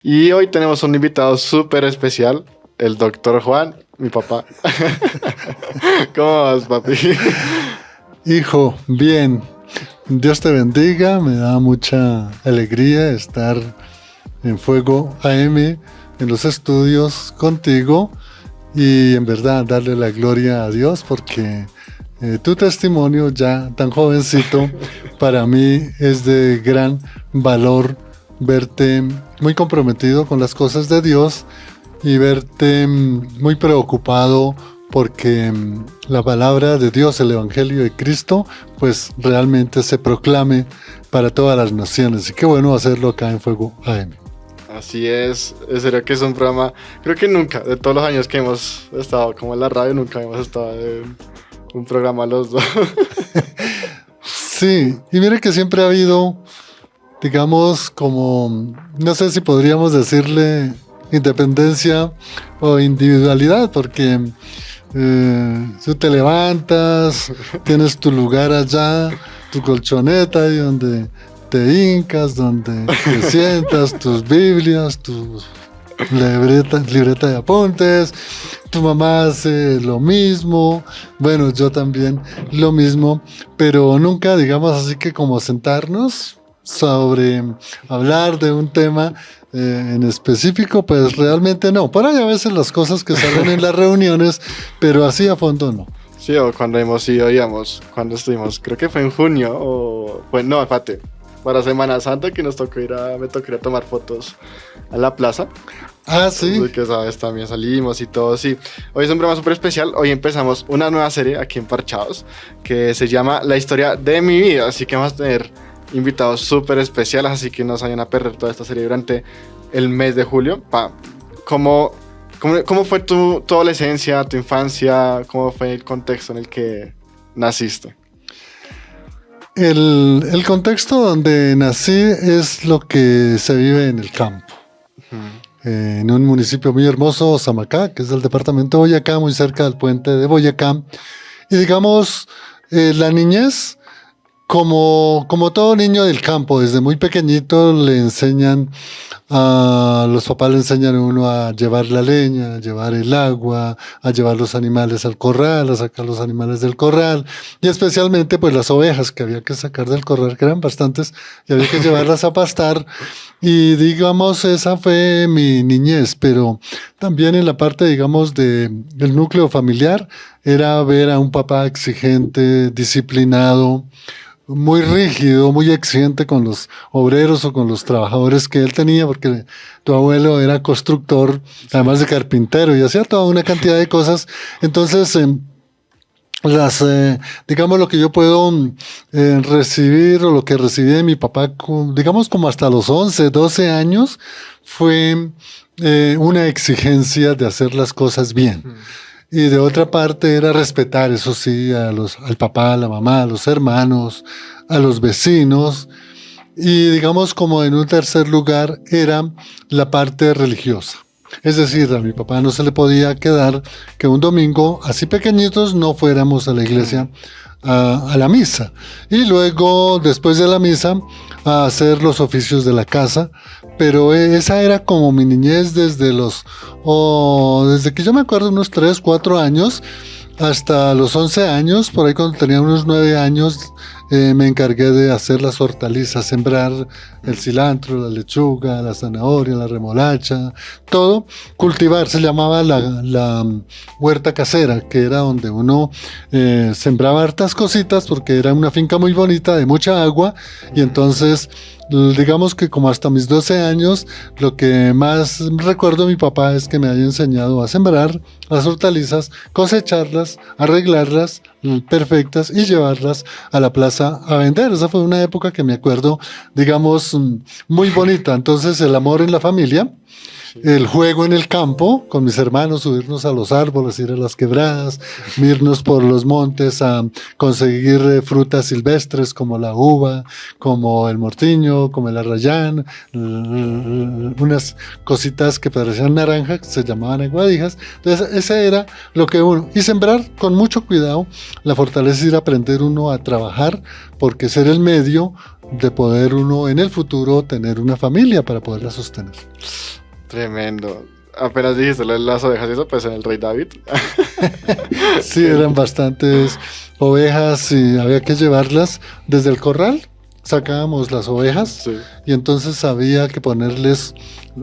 Y hoy tenemos un invitado súper especial, el doctor Juan, mi papá. ¿Cómo vas, papi? Hijo, bien. Dios te bendiga. Me da mucha alegría estar en Fuego AM, en los estudios contigo. Y en verdad darle la gloria a Dios porque tu testimonio ya tan jovencito para mí es de gran valor verte muy comprometido con las cosas de Dios y verte muy preocupado porque la palabra de Dios, el Evangelio de Cristo, pues realmente se proclame para todas las naciones. Y qué bueno hacerlo acá en Fuego AM. Así es serio que es un programa, creo que nunca, de todos los años que hemos estado como en la radio, nunca hemos estado en un programa los dos. Sí, y mire que siempre ha habido, digamos, como, no sé si podríamos decirle independencia o individualidad, porque tú te levantas, tienes tu lugar allá, tu colchoneta ahí donde te hincas, donde te sientas, tus Biblias, tu libreta de apuntes, tu mamá hace lo mismo, bueno, yo también lo mismo, pero nunca, digamos así que como sentarnos sobre hablar de un tema en específico, pues realmente no. Por ahí a veces las cosas que salen en las reuniones, pero así a fondo no. Sí, o cuando hemos ido, digamos, cuando estuvimos, creo que fue en junio, o fue, no, espérate, para Semana Santa que me tocó ir a tomar fotos a la plaza. Ah, sí. Que sabes, también salimos y todo, sí. Hoy es un programa súper especial. Hoy empezamos una nueva serie aquí en Parchados que se llama La historia de mi vida. Así que vamos a tener invitados súper especiales, así que no se vayan a perder toda esta serie durante el mes de julio. ¿Cómo fue tu adolescencia, tu infancia? ¿Cómo fue el contexto en el que naciste? El contexto donde nací es lo que se vive en el campo. En un municipio muy hermoso, Samacá, que es del departamento de Boyacá, muy cerca del puente de Boyacá. Y digamos, la niñez, como todo niño del campo, desde muy pequeñito le enseñan, los papás le enseñan a uno a llevar la leña, a llevar el agua, a llevar los animales al corral, a sacar los animales del corral, y especialmente pues las ovejas que había que sacar del corral, que eran bastantes, y había que llevarlas a pastar. Y digamos, esa fue mi niñez, pero también en la parte, digamos, del núcleo familiar, era ver a un papá exigente, disciplinado, muy rígido, muy exigente con los obreros o con los trabajadores que él tenía, porque tu abuelo era constructor, además de carpintero, y hacía toda una cantidad de cosas. Entonces, digamos, lo que yo puedo recibir o lo que recibí de mi papá, digamos como hasta los 11, 12 años, fue una exigencia de hacer las cosas bien. Y de otra parte era respetar, eso sí, al papá, a la mamá, a los hermanos, a los vecinos. Y digamos como en un tercer lugar era la parte religiosa. Es decir, a mi papá no se le podía quedar que un domingo, así pequeñitos, no fuéramos a la iglesia a la misa. Y luego, después de la misa, a hacer los oficios de la casa. Pero esa era como mi niñez desde que yo me acuerdo, unos 3, 4 años, hasta los 11 años, por ahí cuando tenía unos 9 años, me encargué de hacer las hortalizas, sembrar el cilantro, la lechuga, la zanahoria, la remolacha, todo, cultivar. Se llamaba la huerta casera, que era donde uno sembraba hartas cositas porque era una finca muy bonita, de mucha agua, y entonces digamos que como hasta mis 12 años, lo que más recuerdo de mi papá es que me haya enseñado a sembrar las hortalizas, cosecharlas, arreglarlas perfectas y llevarlas a la plaza a vender. Esa fue una época que me acuerdo, digamos, muy bonita. Entonces, el amor en la familia, el juego en el campo, con mis hermanos, subirnos a los árboles, ir a las quebradas, irnos por los montes a conseguir frutas silvestres como la uva, como el mortiño, como el arrayán, unas cositas que parecían naranja, que se llamaban aguadijas. Entonces, ese era lo que uno... Y sembrar con mucho cuidado. La fortaleza es ir a aprender uno a trabajar, porque ser el medio de poder uno en el futuro tener una familia para poderla sostener. Tremendo. Apenas dijiste las ovejas y eso, pues en el Rey David. Sí, eran bastantes ovejas y había que llevarlas desde el corral. Sacábamos las ovejas Sí. y entonces había que ponerles,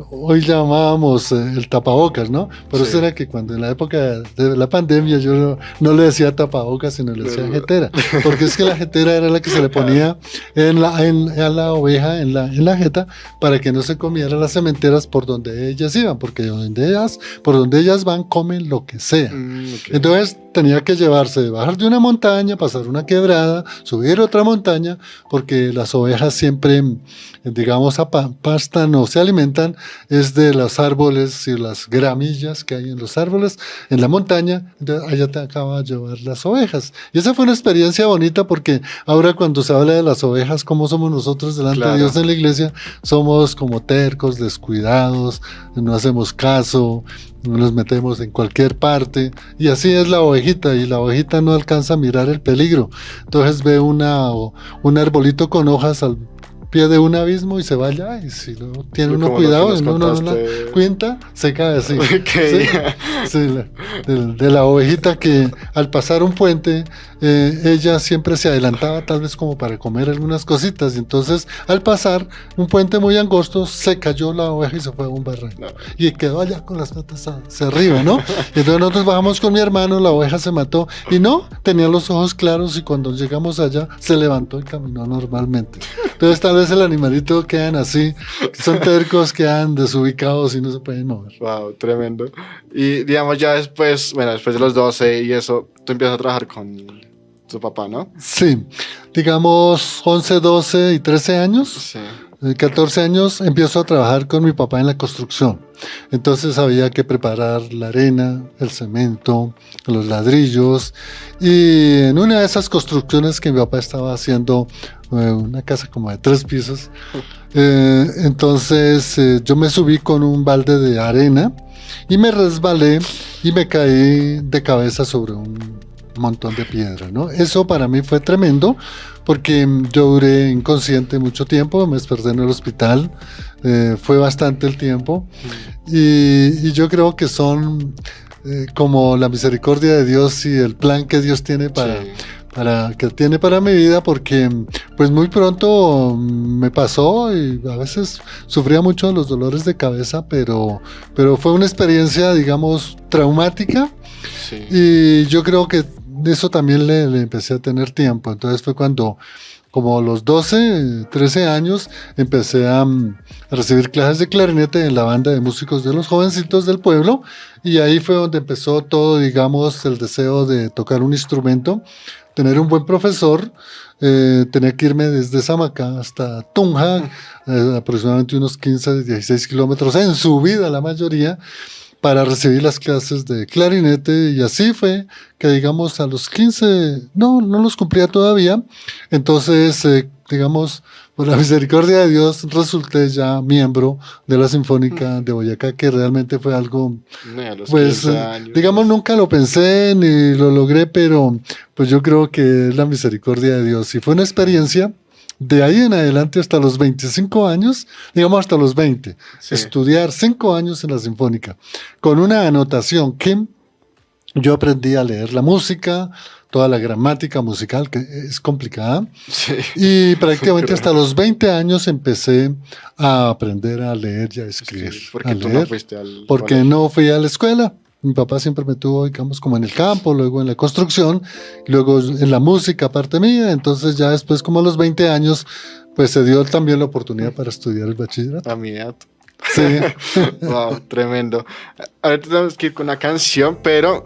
hoy llamábamos el tapabocas, ¿no? Pero Sí. eso era que cuando en la época de la pandemia yo no le decía tapabocas, sino le decía jetera, porque es que la jetera era la que se le ponía a la oveja en la jeta para que no se comiera las sementeras por donde ellas iban, porque por donde ellas van comen lo que sea. Ok. Entonces tenía que llevarse, bajar de una montaña, pasar una quebrada, subir otra montaña, porque las ovejas siempre, digamos, pastan o se alimentan es de los árboles y las gramillas que hay en los árboles, en la montaña. Entonces allá te acaba de llevar las ovejas. Y esa fue una experiencia bonita porque ahora cuando se habla de las ovejas, ¿cómo somos nosotros delante Claro. de Dios en la iglesia? Somos como tercos, descuidados, no hacemos caso, nos metemos en cualquier parte y así es la ovejita, y la ovejita no alcanza a mirar el peligro, entonces ve un arbolito con hojas al pie de un abismo y se va allá, y si no tiene uno Como lo que cuidado nos y no la contaste. cuenta, se cae así. Ok. Sí, de la ovejita que al pasar un puente, ella siempre se adelantaba tal vez como para comer algunas cositas, y entonces al pasar un puente muy angosto se cayó la oveja y se fue a un barranco No. y quedó allá con las patas hacia arriba, ¿no? Y entonces nosotros bajamos con mi hermano, la oveja se mató y no, tenía los ojos claros, y cuando llegamos allá se levantó y caminó normalmente. Entonces tal vez el animalito quedan así, son tercos, quedan desubicados y no se pueden mover. Wow, tremendo. Y digamos ya después, bueno, después de los 12 y eso, tú empiezas a trabajar con tu papá, ¿no? Sí, digamos 11, 12 y 13 años. Sí. 14 años empiezo a trabajar con mi papá en la construcción. Entonces había que preparar la arena, el cemento, los ladrillos. Y en una de esas construcciones que mi papá estaba haciendo, una casa como de 3 pisos, entonces yo me subí con un balde de arena y me resbalé y me caí de cabeza sobre un montón de piedra, ¿no? Eso para mí fue tremendo porque yo duré inconsciente mucho tiempo, me desperté en el hospital, fue bastante el tiempo, y yo creo que son como la misericordia de Dios y el plan que Dios tiene para mi vida, porque pues muy pronto me pasó y a veces sufría mucho los dolores de cabeza, pero fue una experiencia, digamos, traumática. Sí. Y yo creo que eso también le empecé a tener tiempo. Entonces fue cuando, como a los 12, 13 años, empecé a recibir clases de clarinete en la banda de músicos de los jovencitos del pueblo. Y ahí fue donde empezó todo, digamos, el deseo de tocar un instrumento, tener un buen profesor. Tenía que irme desde Samacá hasta Tunja, aproximadamente unos 15, 16 kilómetros en subida la mayoría, para recibir las clases de clarinete, y así fue que, digamos, a los 15, no los cumplía todavía, entonces, digamos, por la misericordia de Dios, resulté ya miembro de la Sinfónica de Boyacá, que realmente fue algo, A los pues, 15 años. digamos, nunca lo pensé ni lo logré, pero pues yo creo que es la misericordia de Dios, y fue una experiencia. De ahí en adelante hasta los 25 años, digamos hasta los 20, Sí. estudiar 5 años en la Sinfónica, con una anotación que yo aprendí a leer la música, toda la gramática musical, que es complicada, Sí. y prácticamente hasta los 20 años empecé a aprender a leer y a escribir. Sí, porque a tú no leer, fuiste al porque colegio. no fui a la escuela. Mi papá siempre me tuvo, digamos, como en el campo, luego en la construcción, luego en la música, aparte mía. Entonces ya después, como a los 20 años, pues se dio también la oportunidad para estudiar el bachillerato. A mi edad. Sí, Wow, tremendo. Ahorita tenemos que ir con una canción, pero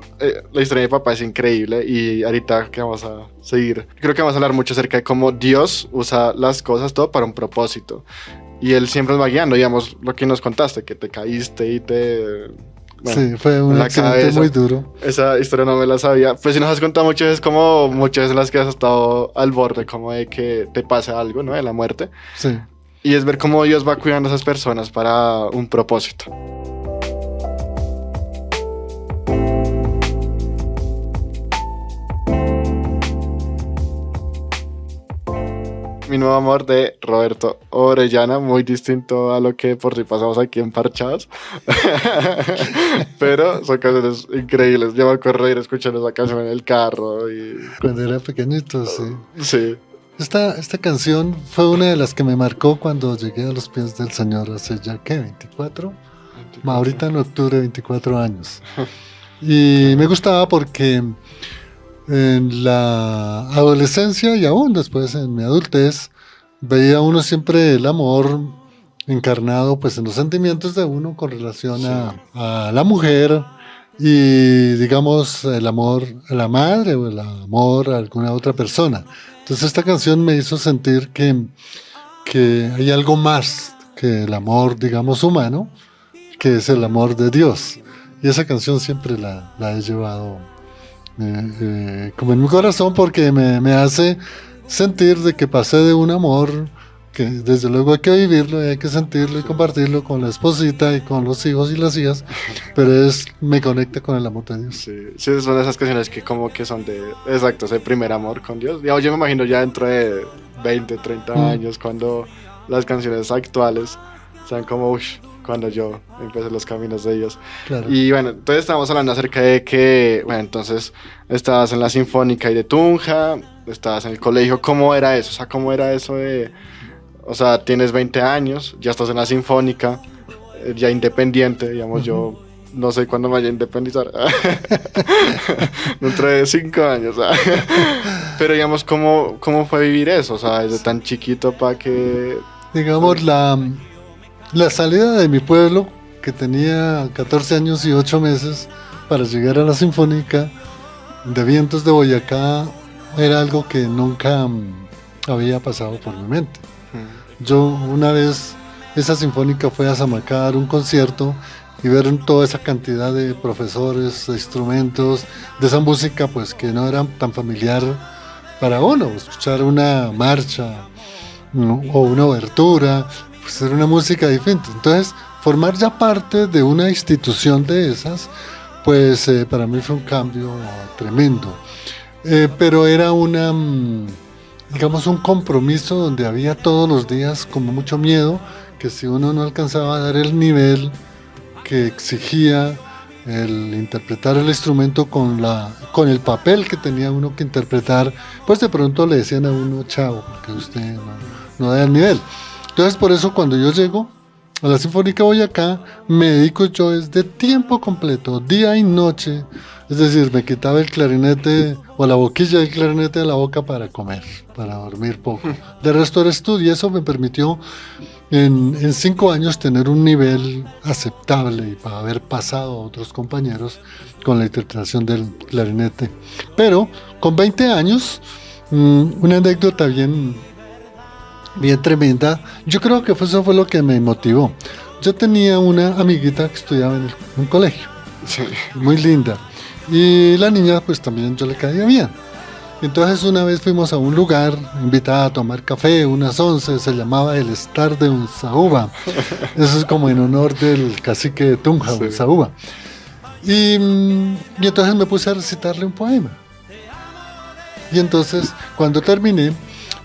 la historia de mi papá es increíble, y ahorita que vamos a seguir, creo que vamos a hablar mucho acerca de cómo Dios usa las cosas todo para un propósito. Y Él siempre nos va guiando, digamos, lo que nos contaste, que te caíste y bueno, sí, fue un la accidente cabeza. muy duro. Esa historia no me la sabía. Pues si nos has contado muchas veces, como muchas veces en las que has estado al borde, como de que te pase algo, ¿no? De la muerte. Sí. Y es ver cómo Dios va cuidando a esas personas para un propósito. Mi nuevo amor de Roberto Orellana, muy distinto a lo que por si pasamos aquí en Parchados. Pero son canciones increíbles. Yo me acuerdo de ir escuchando esa canción en el carro. Cuando era pequeñito, sí. Sí. Esta canción fue una de las que me marcó cuando llegué a los pies del Señor hace ya, ¿qué? 24. Ahorita en octubre, 24 años. Y me gustaba porque en la adolescencia y aún después en mi adultez veía uno siempre el amor encarnado pues en los sentimientos de uno con relación a la mujer y digamos el amor a la madre o el amor a alguna otra persona. Entonces esta canción me hizo sentir que hay algo más que el amor digamos humano, que es el amor de Dios. Y esa canción siempre la he llevado como en mi corazón porque me hace sentir de que pasé de un amor que desde luego hay que vivirlo y hay que sentirlo y compartirlo con la esposita y con los hijos y las hijas, pero me conecta con el amor de Dios. Sí, son esas canciones que como que son exacto, ese primer amor con Dios. Yo me imagino ya dentro de 20, 30 años cuando las canciones actuales sean como cuando yo empecé los caminos de Dios. Claro. Y bueno, entonces estábamos hablando acerca de que, bueno, entonces estabas en la Sinfónica y de Tunja, estabas en el colegio, ¿cómo era eso? O sea, ¿cómo era eso de, o sea, tienes 20 años, ya estás en la Sinfónica, ya independiente, digamos, yo no sé cuándo me vaya a independizar, dentro de 5 años, pero digamos, ¿cómo fue vivir eso? O sea, desde tan chiquito para que... Digamos, la salida de mi pueblo, que tenía 14 años y 8 meses, para llegar a la Sinfónica de Vientos de Boyacá, era algo que nunca había pasado por mi mente. Yo una vez, esa Sinfónica fue a Samacá a dar un concierto y ver toda esa cantidad de profesores, de instrumentos, de esa música pues que no era tan familiar para uno, escuchar una marcha o una obertura, pues era una música diferente. Entonces, formar ya parte de una institución de esas, pues para mí fue un cambio tremendo. Pero era digamos, un compromiso donde había todos los días como mucho miedo, que si uno no alcanzaba a dar el nivel que exigía el interpretar el instrumento con el papel que tenía uno que interpretar, pues de pronto le decían a uno, chao, porque usted no da el nivel. Entonces por eso cuando yo llego a la Sinfónica Boyacá, me dedico yo de tiempo completo, día y noche, es decir, me quitaba el clarinete o la boquilla del clarinete de la boca para comer, para dormir poco. De resto era estudio y eso me permitió en 5 años tener un nivel aceptable y para haber pasado a otros compañeros con la interpretación del clarinete. Pero con 20 años, una anécdota bien tremenda, yo creo que eso fue lo que me motivó. Yo tenía una amiguita que estudiaba en un colegio, muy linda, y la niña pues también yo le caía bien. Entonces una vez fuimos a un lugar, invitada a tomar café, unas 11, se llamaba el Estar de Unzaúba. Eso es como en honor del cacique de Tunja, Unzaúba. Y entonces me puse a recitarle un poema. Y entonces cuando terminé,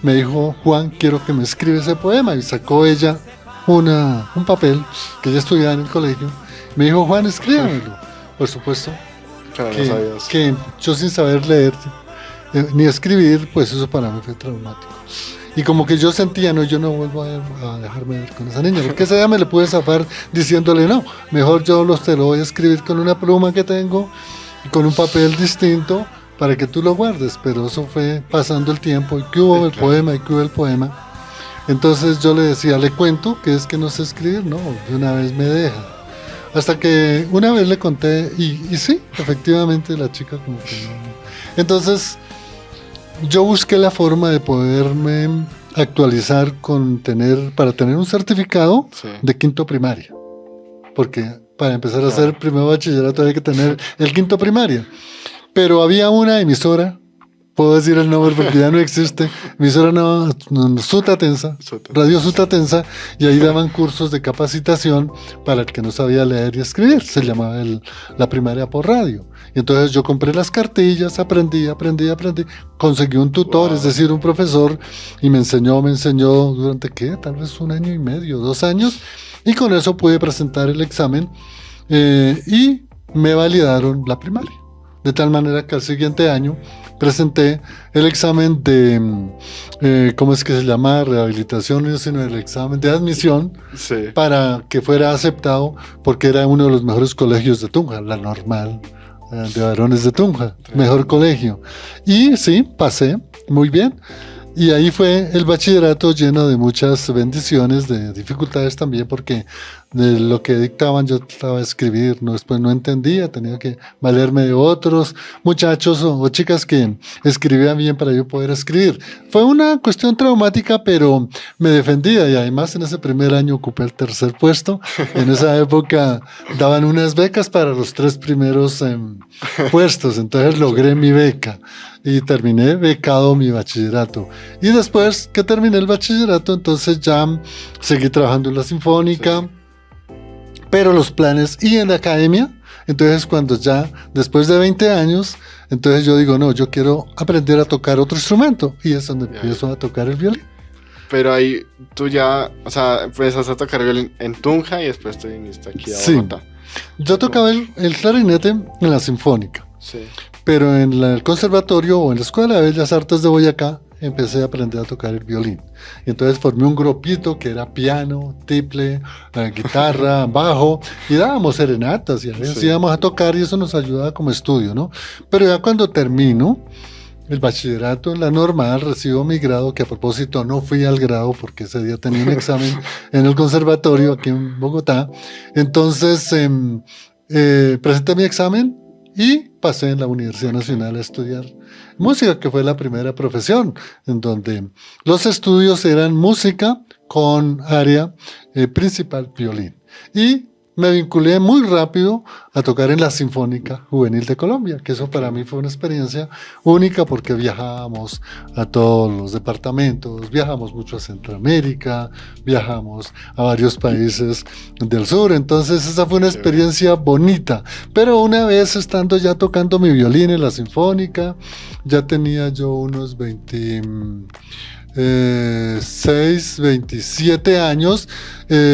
me dijo, Juan, quiero que me escriba ese poema. Y sacó ella un papel que ella estudiaba en el colegio. Me dijo, Juan, escríbamelo. Por supuesto, que yo sin saber leer ni escribir, pues eso para mí fue traumático. Y como que yo sentía, no, yo no vuelvo a dejarme ver con esa niña, porque esa día me le pude zafar diciéndole, no, mejor yo te lo voy a escribir con una pluma que tengo y con un papel distinto para que tú lo guardes. Pero eso fue pasando el tiempo, y que hubo el poema, y que hubo el poema. Entonces yo le decía, le cuento que es que no sé escribir, no, de una vez me deja. Hasta que una vez le conté, y sí, efectivamente la chica como que no. Entonces yo busqué la forma de poderme actualizar para tener un certificado de quinto primaria. Porque para empezar a hacer primer bachillerato había que tener el quinto primaria. Pero había una emisora puedo decir el nombre porque ya no existe, emisora Sutatensa, Radio Sutatensa, y ahí daban cursos de capacitación para el que no sabía leer y escribir, se llamaba la primaria por radio. Y entonces yo compré las cartillas, aprendí, conseguí un tutor, es decir, un profesor, y me enseñó durante, ¿qué? Tal vez 1 año y medio, 2 años, y con eso pude presentar el examen y me validaron la primaria. De tal manera que al siguiente año presenté el examen de, ¿cómo es que se llama? Rehabilitación, sino el examen de admisión, sí, para que fuera aceptado, porque era uno de los mejores colegios de Tunja, la Normal de Varones de Tunja, mejor colegio. Y sí, pasé muy bien. Y ahí fue el bachillerato lleno de muchas bendiciones, de dificultades también, porque de lo que dictaban yo trataba de escribir, después no entendía, tenía que valerme de otros muchachos o chicas que escribían bien para yo poder escribir. Fue una cuestión traumática, pero me defendía, y además en ese primer año ocupé el 3er puesto. En esa época daban unas becas para los 3 primeros puestos, entonces logré mi beca. Y terminé becado mi bachillerato. Y después que terminé el bachillerato, entonces ya seguí trabajando en la Sinfónica, sí, pero los planes y en la academia. Entonces cuando ya, después de 20 años, entonces yo digo, no, yo quiero aprender a tocar otro instrumento. Y es donde empiezo a tocar el violín. Pero ahí tú ya, o sea, empezaste a tocar el violín en Tunja y después te viniste aquí a Bogotá. Sí. Yo tocaba el clarinete en la Sinfónica. Sí. Pero en el conservatorio o en la Escuela de Bellas Artes de Boyacá empecé a aprender a tocar el violín. Y entonces formé un grupito que era piano, tiple, guitarra, bajo, y dábamos serenatas y a veces íbamos a tocar y eso nos ayudaba como estudio, ¿no? Pero ya cuando termino el bachillerato en la Normal, recibo mi grado, que a propósito no fui al grado porque ese día tenía un examen en el conservatorio aquí en Bogotá. Entonces presenté mi examen y pasé en la Universidad Nacional a estudiar música, que fue la primera profesión, en donde los estudios eran música con área principal violín. Y me vinculé muy rápido a tocar en la Sinfónica Juvenil de Colombia, que eso para mí fue una experiencia única porque viajábamos a todos los departamentos, viajamos mucho a Centroamérica, viajamos a varios países del sur, entonces esa fue una experiencia bonita. Pero una vez estando ya tocando mi violín en la Sinfónica, ya tenía yo unos 27 años,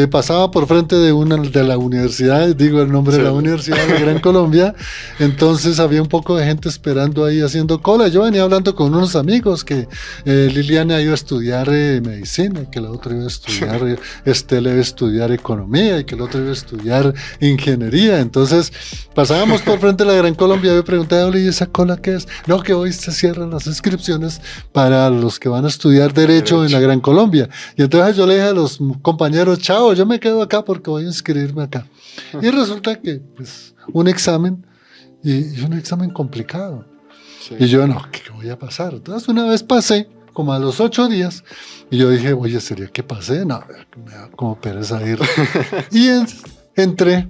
pasaba por frente de una de la universidad, digo el nombre de la Universidad de Gran Colombia, entonces había un poco de gente esperando ahí haciendo cola. Yo venía hablando con unos amigos que Liliana iba a estudiar medicina, que la otra iba a estudiar, Estela iba a estudiar economía y que el otro iba a estudiar ingeniería. Entonces pasábamos por frente de la Gran Colombia y yo preguntaba, ¿y esa cola qué es? No, que hoy se cierran las inscripciones para los que van a estudiar Derecho en la Gran Colombia. Y entonces yo le dije a los compañeros, chao, yo me quedo acá porque voy a inscribirme acá. Y resulta que, pues, un examen, y un examen complicado. Sí. Y yo, no, ¿qué voy a pasar? Entonces una vez pasé, como a los 8 días, y yo dije, oye, ¿sería que pasé? No, me da como pereza ir. Y entré,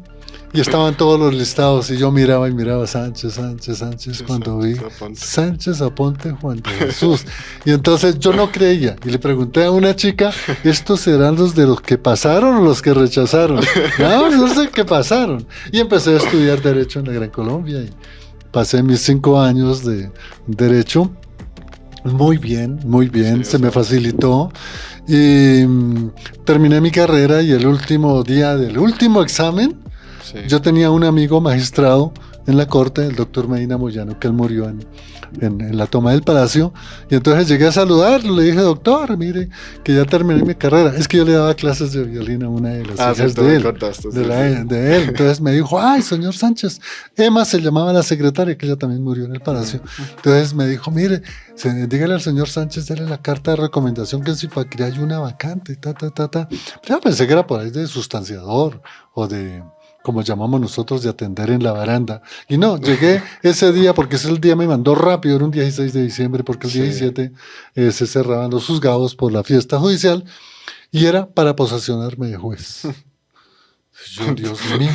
y estaban todos los listados, y yo miraba y miraba Sánchez, cuando vi Sánchez Aponte Juan de Jesús. Y entonces yo no creía, y le pregunté a una chica, ¿estos serán los de los que pasaron o los que rechazaron? No sé qué pasaron. Y empecé a estudiar Derecho en la Gran Colombia, y pasé mis 5 años de Derecho. Muy bien, sí, se me facilitó. Y terminé mi carrera, y el último día del último examen, sí, yo tenía un amigo magistrado en la corte, el doctor Medina Moyano, que él murió en la toma del Palacio, y entonces llegué a saludarlo, le dije, doctor, mire, que ya terminé mi carrera. Es que yo le daba clases de violín a una de las hijas de él, entonces me dijo, ay, señor Sánchez, Emma se llamaba la secretaria, que ella también murió en el Palacio. Entonces me dijo, mire, dígale al señor Sánchez, dale la carta de recomendación que en Zipaquirá hay una vacante, Yo pensé que era por ahí de sustanciador, o de, como llamamos nosotros, de atender en la baranda. Y no, llegué ese día, porque ese día me mandó rápido, era un 16 de diciembre, porque el 17 se cerraban los juzgados por la fiesta judicial, y era para posesionarme de juez. Yo, Dios mío,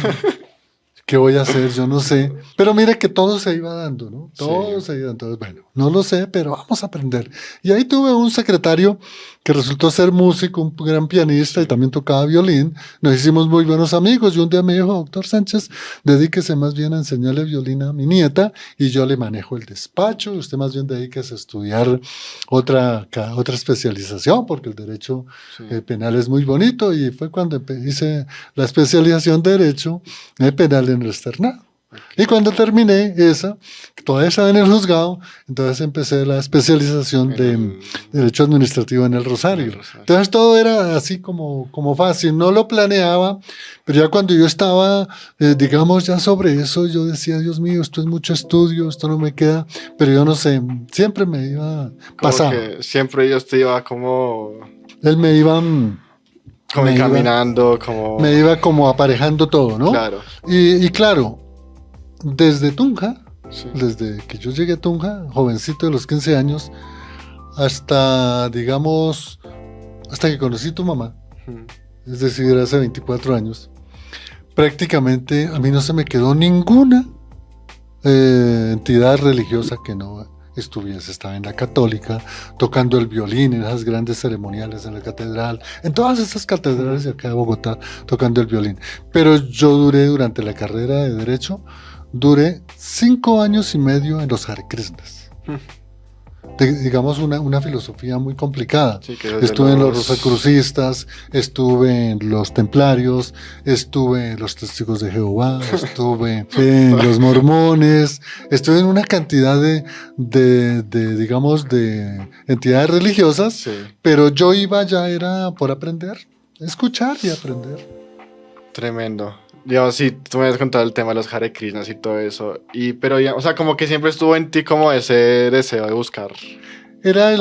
¿Qué voy a hacer? Yo no sé. Pero mire que todo se iba dando, ¿no? Todo Sí. se iba dando. Entonces, bueno, no lo sé, pero vamos a aprender. Y ahí tuve un secretario que resultó ser músico, un gran pianista y también tocaba violín. Nos hicimos muy buenos amigos y un día me dijo, doctor Sánchez, dedíquese más bien a enseñarle violín a mi nieta y yo le manejo el despacho. Y usted más bien dedíquese a estudiar otra especialización porque el derecho Sí. penal es muy bonito y fue cuando hice la especialización de derecho penal en el externado. Y cuando terminé esa, todavía estaba en el juzgado, entonces empecé la especialización de Derecho Administrativo en el Rosario. Entonces todo era así como fácil, no lo planeaba, pero ya cuando yo estaba, digamos, ya sobre eso, yo decía, Dios mío, esto es mucho estudio, esto no me queda, pero yo no sé, siempre me iba pasando. Que siempre ellos te iba como Él me iba... como caminando, como... Me iba como aparejando todo, ¿no? Claro. Y claro, desde Tunja, Sí. desde que yo llegué a Tunja, jovencito de los 15 años, hasta, digamos, hasta que conocí a tu mamá, es decir, hace 24 años, prácticamente a mí no se me quedó ninguna entidad religiosa que no estuviese. Estaba en la católica, tocando el violín en esas grandes ceremoniales en la catedral, en todas esas catedrales de acá de Bogotá, tocando el violín. Pero yo duré, durante la carrera de Derecho, duré 5 años y medio en los Hare Krishnas. Digamos una filosofía muy complicada. Sí, estuve en los rosacrucistas, estuve en los templarios, estuve en los testigos de Jehová, estuve en los mormones, estuve en una cantidad digamos, de entidades religiosas, sí. Pero yo iba ya era por aprender, escuchar y aprender. Tremendo. Digamos, sí, tú me has contado el tema de los Hare Krishnas y todo eso, pero ya, o sea, como que siempre estuvo en ti como ese deseo de buscar. Era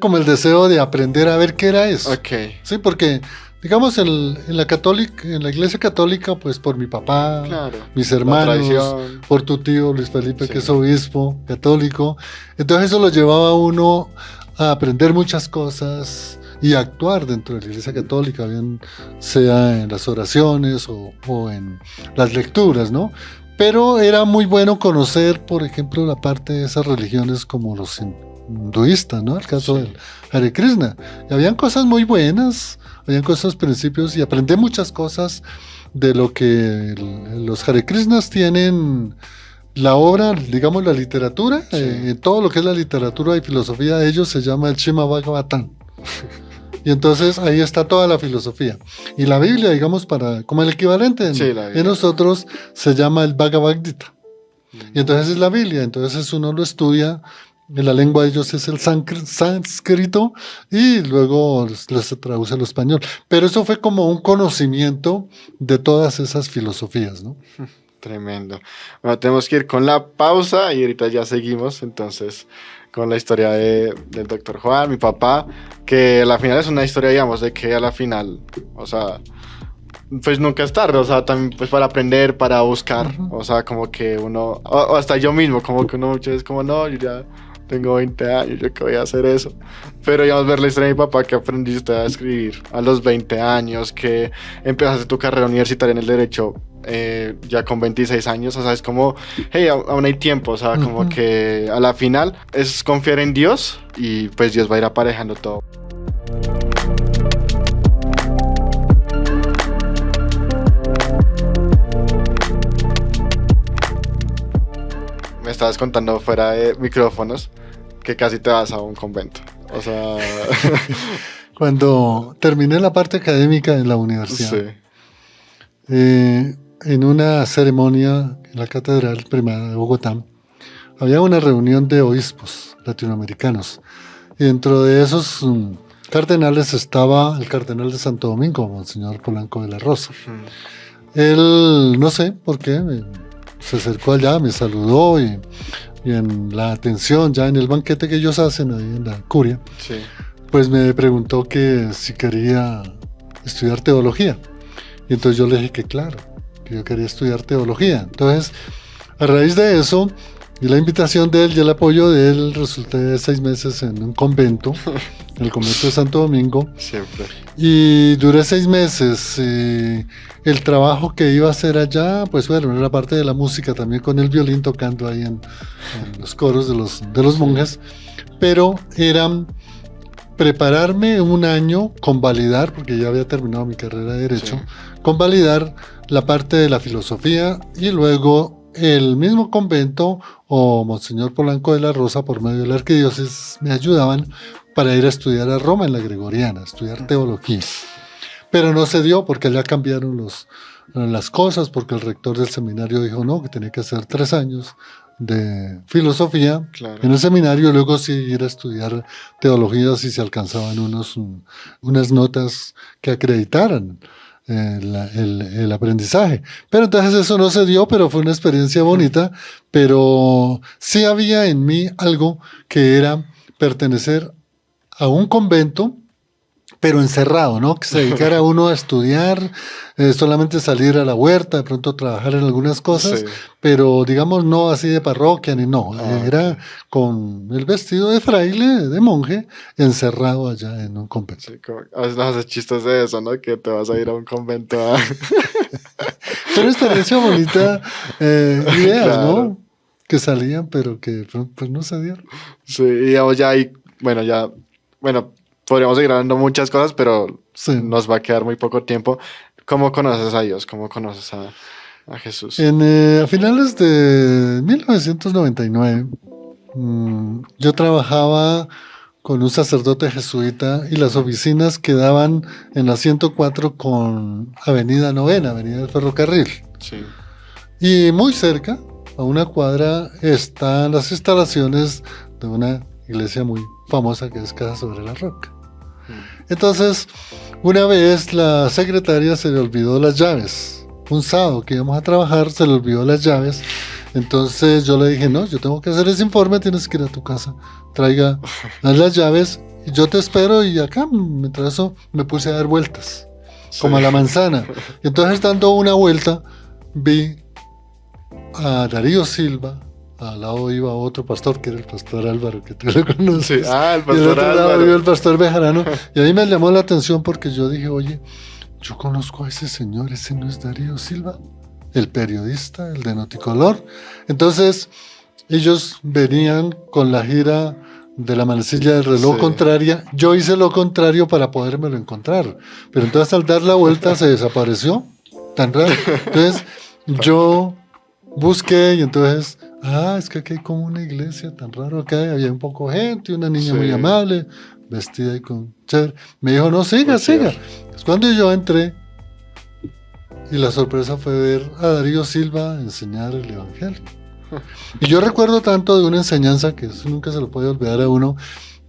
como el deseo de aprender a ver qué era eso. Ok. Sí, porque, digamos, en la iglesia católica, pues por mi papá, Claro, mis hermanos, por tu tío Luis Felipe, sí, que es obispo católico, entonces eso lo llevaba a uno a aprender muchas cosas y actuar dentro de la Iglesia Católica, bien sea en las oraciones o en las lecturas, ¿no? Pero era muy bueno conocer, por ejemplo, la parte de esas religiones como los hinduistas, ¿no? El caso del Hare Krishna. Y habían cosas muy buenas, habían cosas, principios, y aprendí muchas cosas de lo que los Hare Krishnas tienen. La obra, digamos la literatura, todo lo que es la literatura y filosofía de ellos se llama el Srimad Bhagavatam. Y entonces ahí está toda la filosofía. Y la Biblia, digamos, como el equivalente en nosotros, se llama el Bhagavad Gita. Y entonces es la Biblia, entonces uno lo estudia, en la lengua de ellos es el sánscrito y luego se traduce al español. Pero eso fue como un conocimiento de todas esas filosofías, ¿no? Tremendo. Bueno, tenemos que ir con la pausa y ahorita ya seguimos, entonces, con la historia del doctor Juan, mi papá, que a la final es una historia, digamos, de que a la final, o sea, pues nunca es tarde, o sea, también pues para aprender, para buscar, o sea, como que uno, o hasta yo mismo, como que uno muchas veces como, no, yo ya tengo 20 años, yo qué voy a hacer eso. Pero digamos, ver la historia de mi papá, que aprendiste a escribir a los 20 años, que empezaste tu carrera universitaria en el derecho ya con 26 años, o sea, es como, hey, aún hay tiempo, o sea, como que a la final es confiar en Dios y pues Dios va a ir aparejando todo. Me estabas contando fuera de micrófonos que casi te vas a un convento, o sea... Cuando terminé la parte académica en la universidad, sí. En una ceremonia en la Catedral Primada de Bogotá, había una reunión de obispos latinoamericanos. Y dentro de esos cardenales estaba el cardenal de Santo Domingo, Monseñor Polanco de la Rosa. Él, no sé por qué, se acercó allá, me saludó y en la atención, ya en el banquete que ellos hacen ahí en la curia, sí, pues me preguntó que si quería estudiar teología. Y entonces yo le dije que claro, que yo quería estudiar teología. Entonces, a raíz de eso, Y la invitación de él y el apoyo de él resulté 6 meses en un convento, en el convento de Santo Domingo. Siempre. Y duré 6 meses. El trabajo que iba a hacer allá, pues bueno, era parte de la música, también con el violín tocando ahí en los coros de los monjes. Pero era prepararme un año, convalidar, porque ya había terminado mi carrera de Derecho, convalidar la parte de la filosofía y luego el mismo convento o Monseñor Polanco de la Rosa, por medio de la arquidiócesis, me ayudaban para ir a estudiar a Roma en la Gregoriana, estudiar teología. Pero no se dio porque allá cambiaron las cosas, porque el rector del seminario dijo no, que tenía que hacer 3 años de filosofía en el seminario y luego sí ir a estudiar teología si se alcanzaban unas notas que acreditaran el aprendizaje. Pero entonces eso no se dio, pero fue una experiencia bonita, pero sí había en mí algo que era pertenecer a un convento, pero encerrado, ¿no? Que se dedicara uno a estudiar, solamente salir a la huerta, de pronto trabajar en algunas cosas, pero digamos no así de parroquia ni no, era con el vestido de fraile, de monje, encerrado allá en un convento. Sí, a veces nos haces chistes de eso, ¿no? Que te vas a ir a un convento a... Pero experiencia bonita, ideas, claro, ¿no? Que salían, pero que pues no se dieron. Sí, y digamos ya ahí, bueno, podríamos seguir hablando muchas cosas, pero nos va a quedar muy poco tiempo. ¿Cómo conoces a Dios? ¿Cómo conoces a Jesús? A finales de 1999, yo trabajaba con un sacerdote jesuita y las oficinas quedaban en la 104 con Avenida Novena, Avenida del Ferrocarril. Sí. Y muy cerca, a una cuadra, están las instalaciones de una iglesia muy famosa que es Casa sobre la Roca. Entonces, una vez la secretaria se le olvidó las llaves. Un sábado que íbamos a trabajar, se le olvidó las llaves. Entonces yo le dije, no, yo tengo que hacer ese informe, tienes que ir a tu casa, traiga las llaves y yo te espero. Y acá, mientras eso, me puse a dar vueltas, como a la manzana. Y entonces, dando una vuelta, vi a Darío Silva. Al lado iba otro pastor, que era el pastor Álvaro, que tú lo conoces. Sí. El pastor y al otro Álvaro. lado iba el pastor Bejarano. Y ahí me llamó la atención porque yo dije, oye, yo conozco a ese señor, ese no es Darío Silva, el periodista, el de Noticolor. Entonces, ellos venían con la gira de la manecilla del reloj contraria. Yo hice lo contrario para podérmelo encontrar. Pero entonces, al dar la vuelta, se desapareció. Tan raro. Entonces, yo busqué y entonces... es que aquí hay como una iglesia tan raro acá, había un poco de gente, una niña muy amable, vestida y con chévere. Me dijo, no, siga. Es cuando yo entré y la sorpresa fue ver a Darío Silva enseñar el evangelio. Y yo recuerdo tanto de una enseñanza, que eso nunca se lo puede olvidar a uno,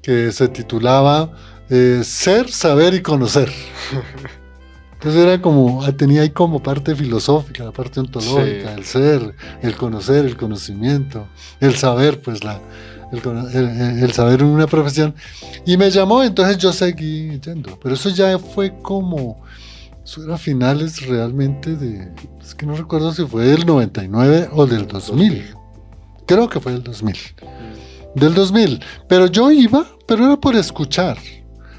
que se titulaba Ser, Saber y Conocer. Entonces era como, tenía ahí como parte filosófica, la parte ontológica, el ser, el conocer, el conocimiento, el saber, pues el saber en una profesión. Y me llamó, entonces yo seguí yendo. Pero eso ya fue como, eso era finales realmente es que no recuerdo si fue del 99 o del 2000. Creo que fue del 2000. Del 2000. Pero yo iba, pero era por escuchar.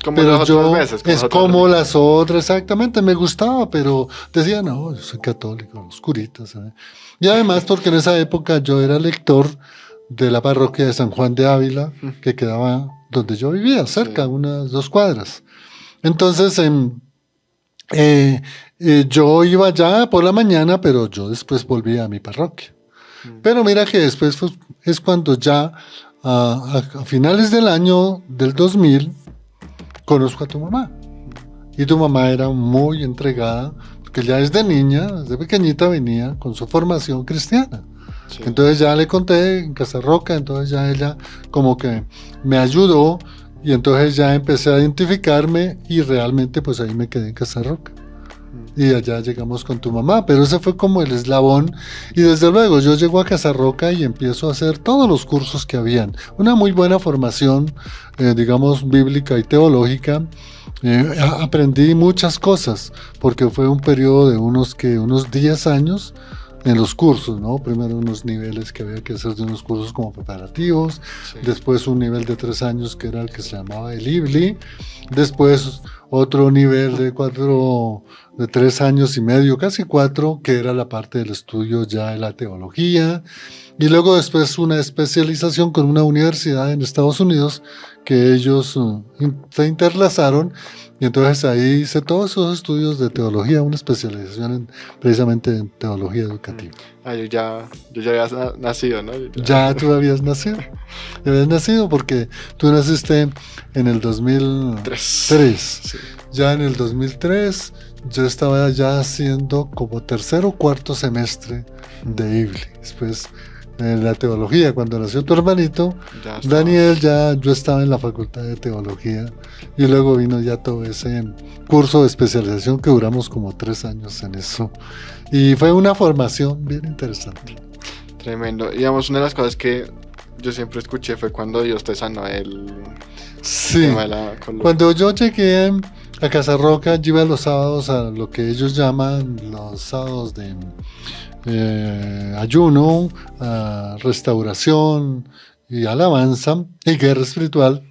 Como pero las yo, otras veces. es como las otras, exactamente, me gustaba, pero decía, no, yo soy católico, los curitas, ¿sabes? Y además porque en esa época yo era lector de la parroquia de San Juan de Ávila, que quedaba donde yo vivía, cerca, unas 2 cuadras. Entonces, yo iba ya por la mañana, pero yo después volvía a mi parroquia. Pero mira que después es cuando ya, a finales del año del 2000, conozco a tu mamá. Y tu mamá era muy entregada, porque ya desde niña, desde pequeñita venía con su formación cristiana. Sí. Entonces ya le conté en Casarroca, entonces ya ella como que me ayudó y entonces ya empecé a identificarme y realmente pues ahí me quedé en Casarroca. Y allá llegamos con tu mamá, pero ese fue como el eslabón. Y desde luego yo llego a Casarroca y empiezo a hacer todos los cursos que habían. Una muy buena formación, digamos, bíblica y teológica. Aprendí muchas cosas, porque fue un periodo de unos 10 años en los cursos, ¿no? Primero unos niveles que había que hacer de unos cursos como preparativos, Sí. después un nivel de 3 años que era el que se llamaba el IBLI, después otro nivel de 3 años y medio, casi 4, que era la parte del estudio ya de la teología, y luego después una especialización con una universidad en Estados Unidos que ellos se interlazaron, y entonces ahí hice todos esos estudios de teología, una especialización precisamente en teología educativa. Yo ya había nacido, ¿no? Ya tú habías nacido. Ya habías nacido porque tú naciste en el 2003. Sí. Ya en el 2003 yo estaba ya haciendo como tercer o cuarto semestre de IBLI. Después en la teología, cuando nació tu hermanito, Daniel, yo estaba en la facultad de teología y luego vino ya todo ese curso de especialización que duramos como 3 años en eso. Y fue una formación bien interesante. Tremendo. Digamos, una de las cosas que yo siempre escuché fue cuando Dios te sanó el tema de la columna. Cuando yo llegué a Casa Roca, yo iba los sábados a lo que ellos llaman los sábados de ayuno, restauración y alabanza y guerra espiritual.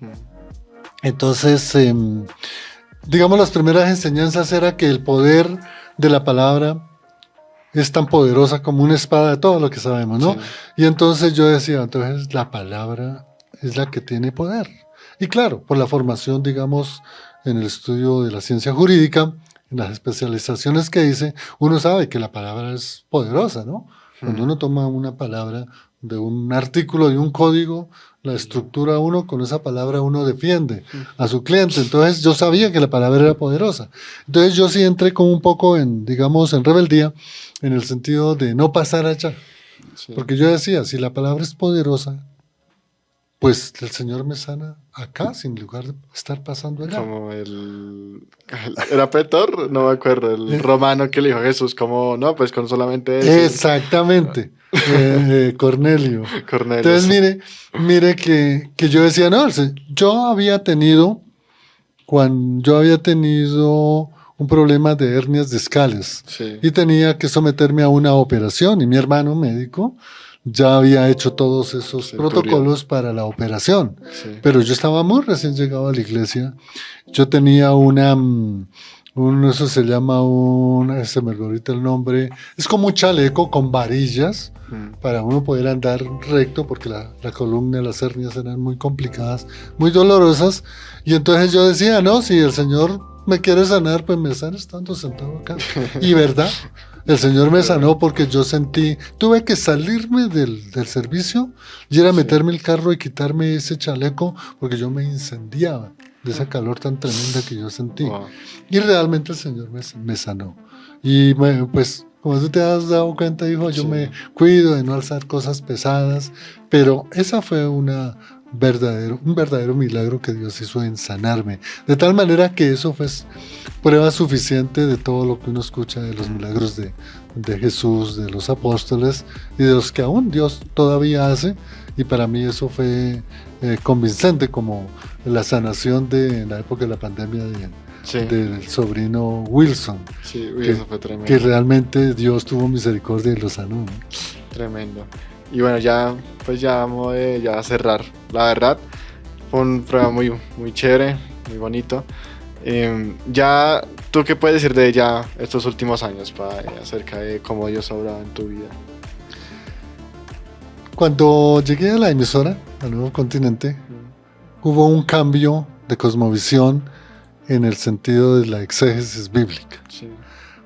Entonces, digamos, las primeras enseñanzas era que el poder de la palabra es tan poderosa como una espada de todo lo que sabemos, ¿no? Sí. Y entonces yo decía, entonces la palabra es la que tiene poder. Y claro, por la formación, digamos, en el estudio de la ciencia jurídica, en las especializaciones que hice, uno sabe que la palabra es poderosa, ¿no? Cuando uno toma una palabra de un artículo, de un código, la estructura uno, con esa palabra uno defiende a su cliente. Entonces yo sabía que la palabra era poderosa. Entonces yo sí entré como un poco en, digamos, en rebeldía, en el sentido de no pasar allá. Sí. Porque yo decía, si la palabra es poderosa, pues el Señor me sana acá, sin lugar de estar pasando allá. Como era Pretor, no me acuerdo, el romano que le dijo a Jesús, como, no, pues con solamente eso. Exactamente, Cornelio. Entonces mire que yo decía, no, yo había tenido un problema de hernias discales, sí, y tenía que someterme a una operación, y mi hermano médico ya había hecho todos esos protocolos para la operación, sí, pero yo estaba muy recién llegado a la iglesia. Yo tenía eso se llama se me olvidó ahorita el nombre, es como un chaleco con varillas para uno poder andar recto, porque la columna y las hernias eran muy complicadas, muy dolorosas, y entonces yo decía, no, si el Señor me quiere sanar, pues me sana estando sentado acá. Y verdad, el Señor me sanó, porque yo tuve que salirme del servicio y ir a meterme el carro y quitarme ese chaleco, porque yo me incendiaba de esa calor tan tremenda que yo sentí. Wow. Y realmente el Señor me sanó. Y pues, como tú te has dado cuenta, hijo, yo me cuido de no alzar cosas pesadas, pero esa fue un verdadero milagro que Dios hizo en sanarme, de tal manera que eso fue prueba suficiente de todo lo que uno escucha de los milagros de Jesús, de los apóstoles y de los que aún Dios todavía hace. Y para mí eso fue convincente, como la sanación en la época de la pandemia del sobrino Wilson. Sí, eso fue tremendo. Que realmente Dios tuvo misericordia y lo sanó, ¿no? Tremendo. Y bueno, ya vamos a cerrar. La verdad, fue un programa muy, muy chévere, muy bonito. Ya, ¿tú qué puedes decir de ya estos últimos años acerca de cómo Dios ha obrado en tu vida? Cuando llegué a la emisora, al Nuevo Continente, hubo un cambio de cosmovisión en el sentido de la exégesis bíblica. Sí.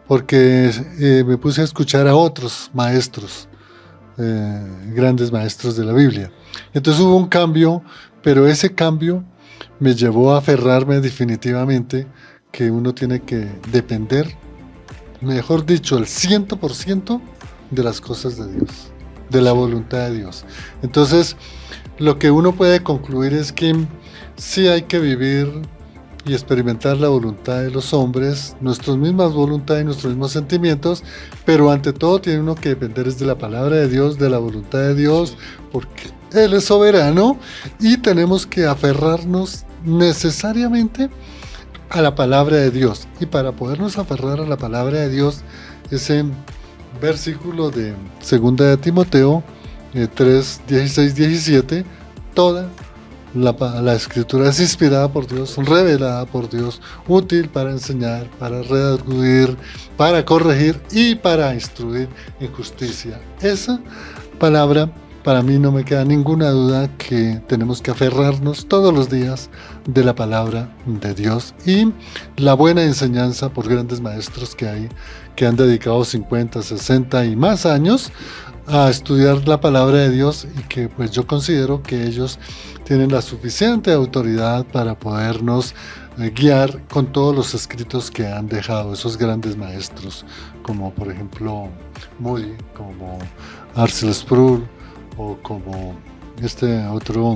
Porque me puse a escuchar a otros maestros, grandes maestros de la Biblia. Entonces hubo un cambio, pero ese cambio me llevó a aferrarme definitivamente que uno tiene que depender, mejor dicho, el 100% de las cosas de Dios, de la voluntad de Dios. Entonces, lo que uno puede concluir es que sí hay que vivir y experimentar la voluntad de los hombres, nuestras mismas voluntades y nuestros mismos sentimientos, pero ante todo tiene uno que depender de la palabra de Dios, de la voluntad de Dios, porque Él es soberano, y tenemos que aferrarnos necesariamente a la palabra de Dios. Y para podernos aferrar a la palabra de Dios, ese versículo de 2 de Timoteo 3, 16, 17, toda la escritura es inspirada por Dios, revelada por Dios, útil para enseñar, para redarguir, para corregir y para instruir en justicia. Esa palabra, para mí no me queda ninguna duda que tenemos que aferrarnos todos los días de la palabra de Dios y la buena enseñanza por grandes maestros que hay, que han dedicado 50, 60 y más años a estudiar la palabra de Dios y que pues yo considero que ellos tienen la suficiente autoridad para podernos guiar con todos los escritos que han dejado esos grandes maestros, como por ejemplo Moody, como R.C. Sproul, o como este otro,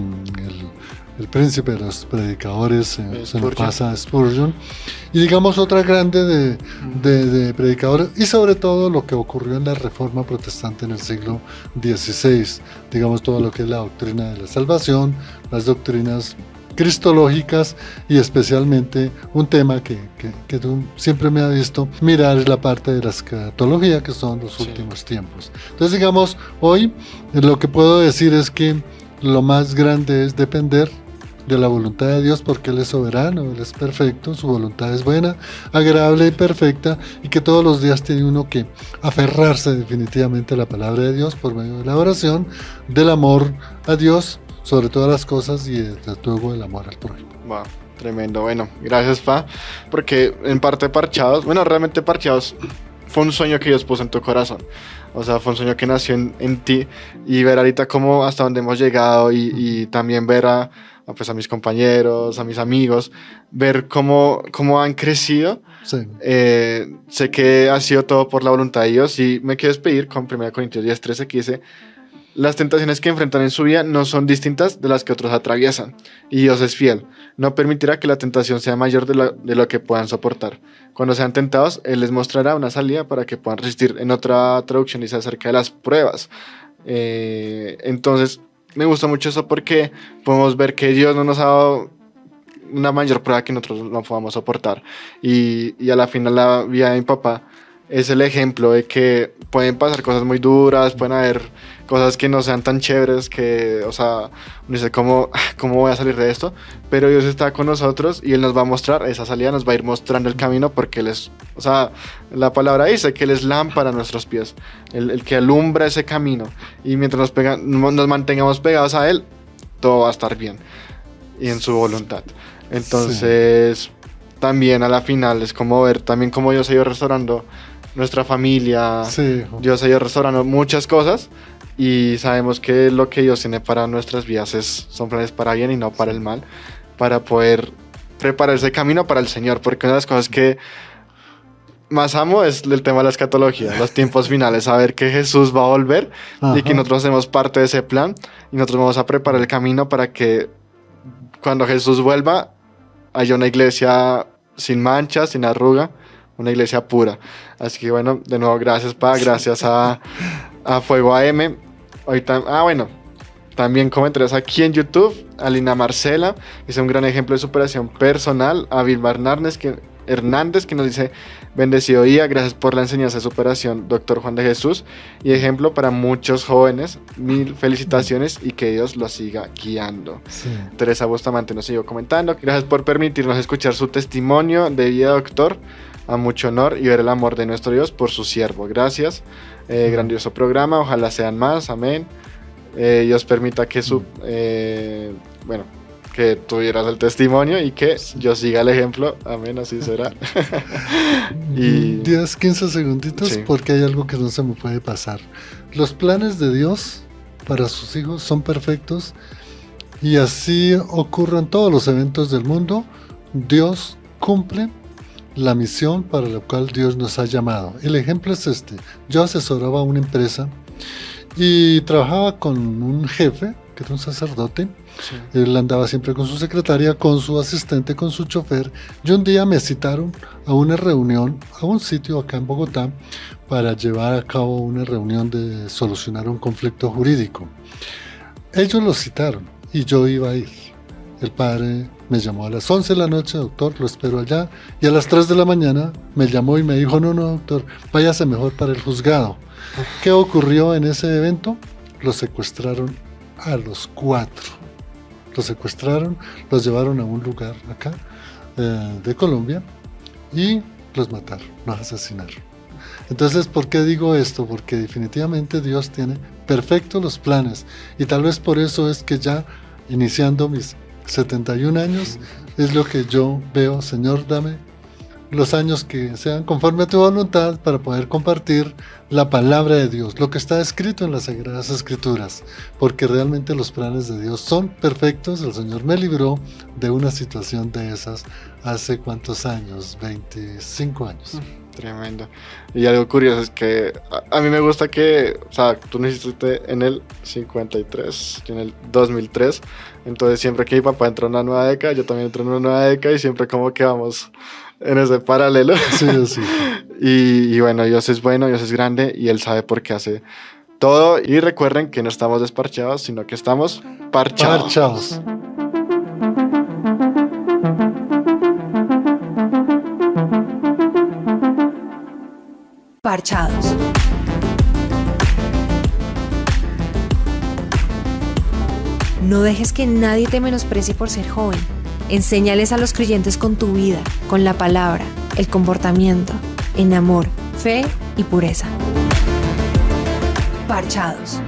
el príncipe de los predicadores, se me pasa Spurgeon, y digamos otra grande de predicadores, y sobre todo lo que ocurrió en la Reforma Protestante en el siglo XVI, digamos todo lo que es la doctrina de la salvación, las doctrinas cristológicas y especialmente un tema que tú siempre me has visto mirar es la parte de la escatología, que son los últimos tiempos. Entonces digamos, hoy lo que puedo decir es que lo más grande es depender de la voluntad de Dios, porque Él es soberano, Él es perfecto, su voluntad es buena, agradable y perfecta, y que todos los días tiene uno que aferrarse definitivamente a la palabra de Dios por medio de la oración, del amor a Dios sobre todas las cosas y desde luego el amor al prójimo. Wow, tremendo. Bueno, gracias, Pa, porque en parte Parchados, bueno, realmente Parchados fue un sueño que Dios puso en tu corazón. O sea, fue un sueño que nació en ti, y ver ahorita cómo hasta dónde hemos llegado y también ver a mis compañeros, a mis amigos, ver cómo han crecido. Sí. Sé que ha sido todo por la voluntad de Dios, y me quiero despedir con 1 Corintios 10:13, que dice: las tentaciones que enfrentan en su vida no son distintas de las que otros atraviesan, y Dios es fiel. No permitirá que la tentación sea mayor de lo que puedan soportar. Cuando sean tentados, Él les mostrará una salida para que puedan resistir. En otra traducción dice acerca de las pruebas. Entonces, me gusta mucho eso porque podemos ver que Dios no nos ha dado una mayor prueba que nosotros no podamos soportar. Y a la final, la vida de mi papá es el ejemplo de que pueden pasar cosas muy duras, pueden haber cosas que no sean tan chéveres, que, o sea, no sé cómo voy a salir de esto, pero Dios está con nosotros y Él nos va a mostrar esa salida, nos va a ir mostrando el camino, porque Él es, o sea, la palabra dice que Él es lámpara a nuestros pies, el que alumbra ese camino, y mientras nos mantengamos pegados a Él, todo va a estar bien y en su voluntad. Entonces, también a la final es como ver también cómo Dios ha ido restaurando nuestra familia, Dios ha ido restaurando muchas cosas, y sabemos que lo que Dios tiene para nuestras vidas son planes para bien y no para el mal, para poder preparar ese camino para el Señor, porque una de las cosas que más amo es el tema de la escatología, los tiempos finales, saber que Jesús va a volver. Ajá. Y que nosotros hacemos parte de ese plan, y nosotros vamos a preparar el camino para que cuando Jesús vuelva haya una iglesia sin mancha, sin arruga, una iglesia pura. Así que bueno, de nuevo gracias, Pa, gracias a Fuego AM. Bueno, también comentarios aquí en YouTube, a Lina Marcela, que es un gran ejemplo de superación personal, a Vilmar Hernández, que nos dice: bendecido día, gracias por la enseñanza de superación, Dr. Juan de Jesús, y ejemplo para muchos jóvenes, 1000 felicitaciones y que Dios los siga guiando. Sí. Teresa Bustamante nos siguió comentando: gracias por permitirnos escuchar su testimonio de vida, doctor, a mucho honor y ver el amor de nuestro Dios por su siervo. Gracias, grandioso programa, ojalá sean más, amén. Dios permita que que tuvieras el testimonio y que yo siga el ejemplo, amén, así será. Y 10, 15 segunditos, porque hay algo que no se me puede pasar. Los planes de Dios para sus hijos son perfectos, y así ocurren todos los eventos del mundo. Dios cumple la misión para la cual Dios nos ha llamado. El ejemplo es este: yo asesoraba a una empresa y trabajaba con un jefe que era un sacerdote. Sí. Él andaba siempre con su secretaria, con su asistente, con su chofer, y un día me citaron a una reunión a un sitio acá en Bogotá para llevar a cabo una reunión de solucionar un conflicto jurídico. Ellos lo citaron y yo iba a ir. el padre me llamó a las 11 de la noche, doctor, lo espero allá. Y a las 3 de la mañana me llamó y me dijo, no, doctor, váyase mejor para el juzgado. ¿Qué ocurrió en ese evento? Los secuestraron a los 4. Los secuestraron, los llevaron a un lugar acá de Colombia y los mataron, los asesinaron. Entonces, ¿por qué digo esto? Porque definitivamente Dios tiene perfectos los planes y tal vez por eso es que ya iniciando mis 71 años es lo que yo veo, Señor, dame los años que sean conforme a tu voluntad para poder compartir la palabra de Dios, lo que está escrito en las Sagradas Escrituras, porque realmente los planes de Dios son perfectos. El Señor me libró de una situación de esas hace ¿cuántos años? 25 años. Tremendo. Y algo curioso es que a mí me gusta que, o sea, tú naciste en el 53, yo en el 2003, entonces siempre que mi papá entró en una nueva década, yo también entro en una nueva década y siempre como que vamos en ese paralelo. Sí, sí. Y bueno, Dios es bueno, Dios es grande y Él sabe por qué hace todo. Y recuerden que no estamos desparchados, sino que estamos parchados. Parchados. Parchados. No dejes que nadie te menosprecie por ser joven. Enséñales a los creyentes con tu vida, con la palabra, el comportamiento, en amor, fe y pureza. Parchados.